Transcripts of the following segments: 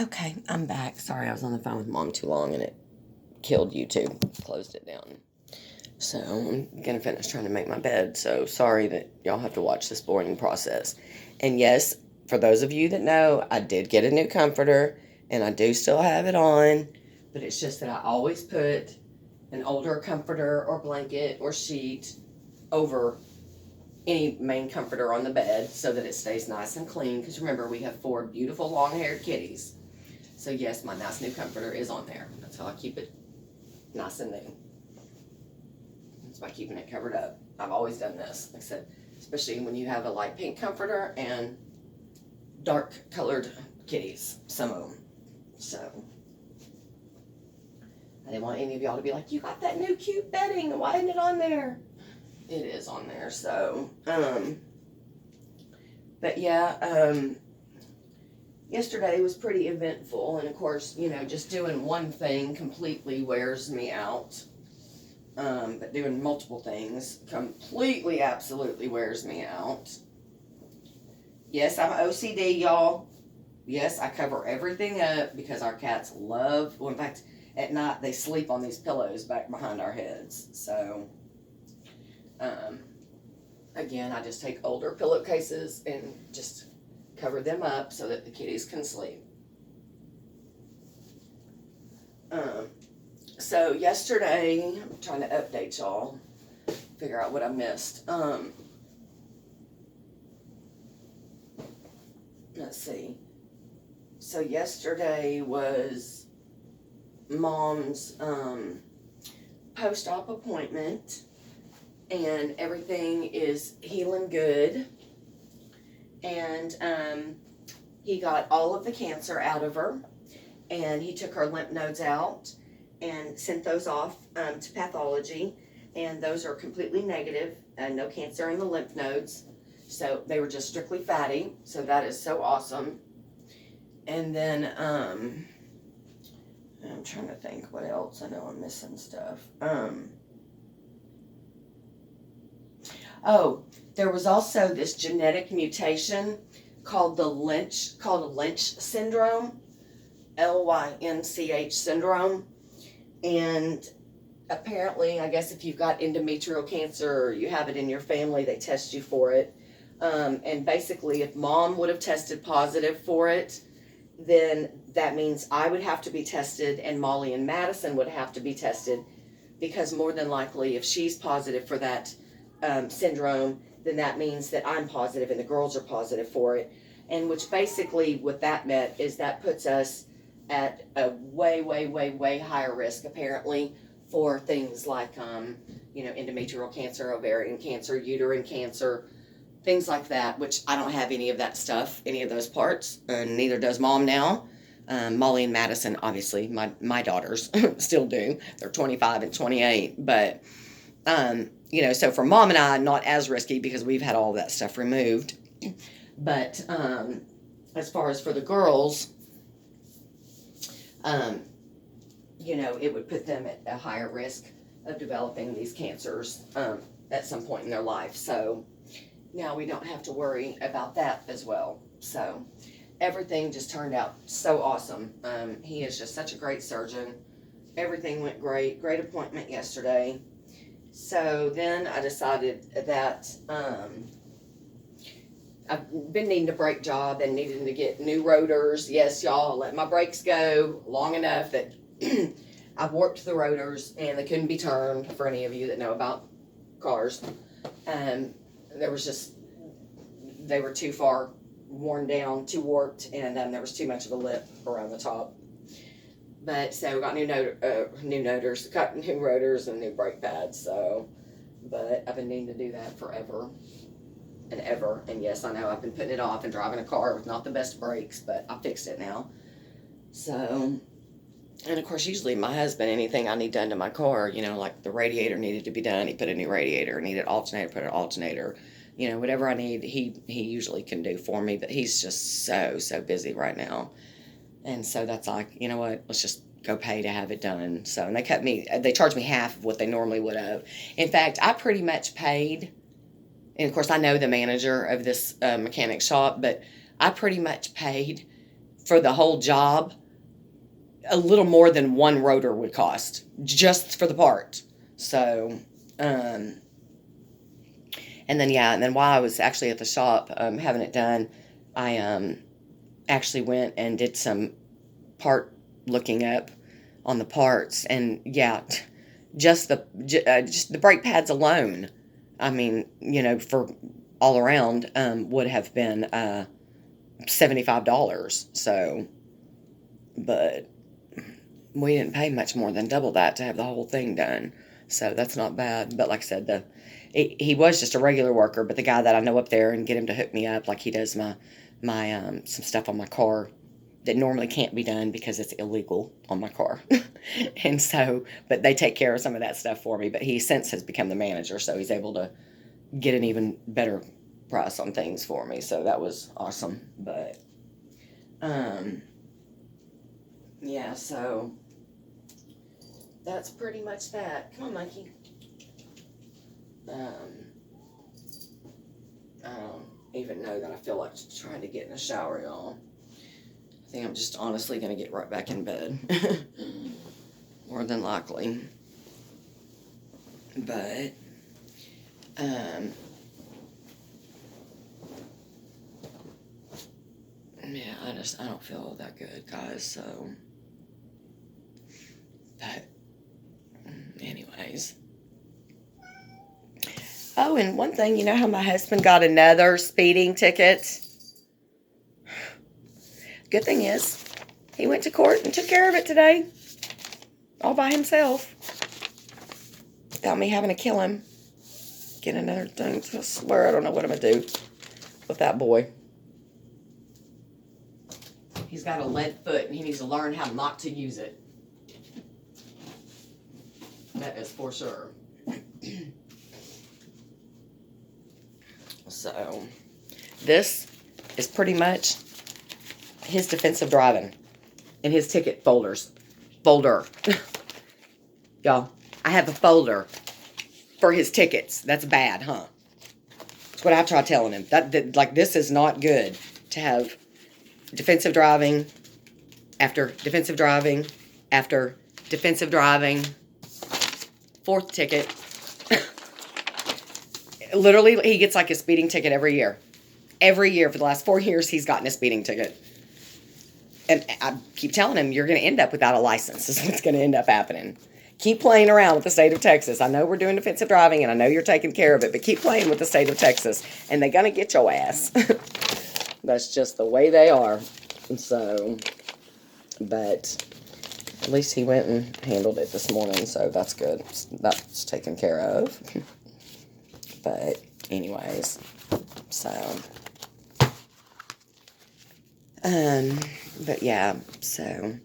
Okay, I'm back. Sorry, I was on the phone with Mom too long and it killed YouTube. Closed it down. So I'm gonna finish trying to make my bed. So sorry that y'all have to watch this boring process. And yes, for those of you that know, I did get a new comforter and I do still have it on, but it's just that I always put an older comforter or blanket or sheet over any main comforter on the bed so that it stays nice and clean. Because remember, we have 4 beautiful long-haired kitties. So yes, my nice new comforter is on there. That's how I keep it nice and new. That's by keeping it covered up. I've always done this, like I said, especially when you have a light pink comforter and dark colored kitties, some of them. So I didn't want any of y'all to be like, you got that new cute bedding, why isn't it on there? It is on there. So but yeah, yesterday was pretty eventful, and of course, you know, just doing one thing completely wears me out. But doing multiple things completely, absolutely wears me out. Yes, I'm OCD, y'all. Yes, I cover everything up because our cats love, well, in fact, at night they sleep on these pillows back behind our heads. So, again, I just take older pillowcases and just cover them up so that the kitties can sleep. So yesterday, I'm trying to update y'all, figure out what I missed. Let's see. So yesterday was Mom's post-op appointment, and everything is healing good. And he got all of the cancer out of her, and he took her lymph nodes out and sent those off to pathology, and those are completely negative, no cancer in the lymph nodes, so they were just strictly fatty, so that is so awesome. And then I'm trying to think what else. I know I'm missing stuff. Oh, there was also this genetic mutation called Lynch syndrome, Lynch syndrome. And apparently, I guess if you've got endometrial cancer or you have it in your family, they test you for it. And basically, if Mom would have tested positive for it, then that means I would have to be tested and Molly and Madison would have to be tested, because more than likely, if she's positive for that syndrome, then that means that I'm positive and the girls are positive for it. And which basically, what that meant is that puts us at a way higher risk, apparently, for things like, endometrial cancer, ovarian cancer, uterine cancer, things like that, which I don't have any of that stuff, any of those parts, and neither does Mom now. Molly and Madison, obviously, my daughters still do. They're 25 and 28, but, so for Mom and I, not as risky because we've had all that stuff removed. But as far as for the girls, it would put them at a higher risk of developing these cancers at some point in their life. So now we don't have to worry about that as well. So everything just turned out so awesome. He is just such a great surgeon. Everything went great. Great appointment yesterday. So then I decided that I've been needing a brake job and needing to get new rotors. Yes, y'all, let my brakes go long enough that I've warped the rotors and they couldn't be turned, for any of you that know about cars. They were too far worn down, too warped, and there was too much of a lip around the top. But so we got new rotors, got new rotors and new brake pads. So, but I've been needing to do that forever and ever. And yes, I know I've been putting it off and driving a car with not the best brakes, but I fixed it now. So, and of course, usually my husband, anything I need done to my car, like the radiator needed to be done, he put a new radiator, needed alternator, put an alternator, whatever I need, he usually can do for me, but he's just so busy right now. And so that's like, you know what, let's just go pay to have it done. So, and they charged me half of what they normally would have. In fact, I pretty much paid, and of course I know the manager of this mechanic shop, but I pretty much paid for the whole job, a little more than one rotor would cost just for the part. So, and then while I was actually at the shop having it done, I actually went and did some part looking up on the parts, and yeah, just the brake pads alone, I mean, for all around, would have been $75. So, but we didn't pay much more than double that to have the whole thing done. So that's not bad. But like I said, he was just a regular worker, but the guy that I know up there and get him to hook me up, like he does my some stuff on my car that normally can't be done because it's illegal on my car. And so, but they take care of some of that stuff for me. But he since has become the manager, so he's able to get an even better price on things for me. So that was awesome. But yeah, so that's pretty much that. Come on, monkey. I don't even know that I feel like trying to get in the shower, y'all. I think I'm just honestly going to get right back in bed. More than likely. But, yeah, I don't feel that good, guys, so. But, anyways. Oh, and one thing, you know how my husband got another speeding ticket? Good thing is, he went to court and took care of it today. All by himself. Without me having to kill him. Get another thing. I swear I don't know what I'm going to do with that boy. He's got a lead foot and he needs to learn how not to use it. That is for sure. So, this is pretty much his defensive driving and his ticket folder. Y'all, I have a folder for his tickets. That's bad, huh? That's what I tried telling him. That like, this is not good to have defensive driving after defensive driving after defensive driving. Fourth ticket. Literally, he gets like a speeding ticket every year. Every year for the last 4 years, he's gotten a speeding ticket. And I keep telling him, you're going to end up without a license. This is what's going to end up happening. Keep playing around with the state of Texas. I know we're doing defensive driving, and I know you're taking care of it, but keep playing with the state of Texas, and they're going to get your ass. That's just the way they are. So, but at least he went and handled it this morning, so that's good. That's taken care of. But anyways, so, but yeah, so,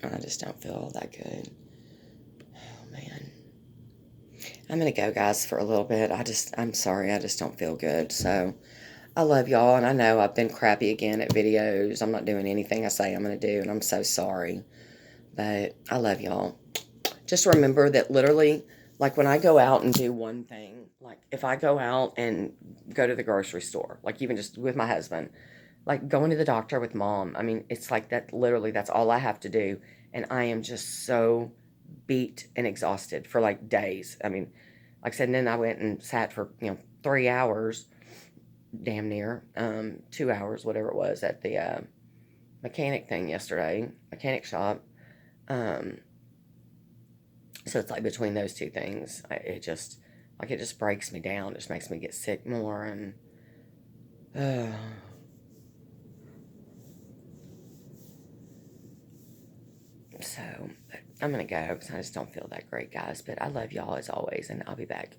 I just don't feel all that good. Oh, man. I'm going to go, guys, for a little bit. I'm sorry, I just don't feel good, so, I love y'all, and I know I've been crappy again at videos. I'm not doing anything I say I'm going to do, and I'm so sorry, but I love y'all. Just remember that literally, like when I go out and do one thing, like if I go out and go to the grocery store, like even just with my husband, like going to the doctor with mom, I mean, it's like that, literally, that's all I have to do. And I am just so beat and exhausted for like days. I mean, like I said, and then I went and sat for, 3 hours, damn near, 2 hours, whatever it was, at the mechanic shop. So it's like between those two things, it just breaks me down. It just makes me get sick more. And so I'm going to go because I just don't feel that great, guys. But I love y'all as always, and I'll be back.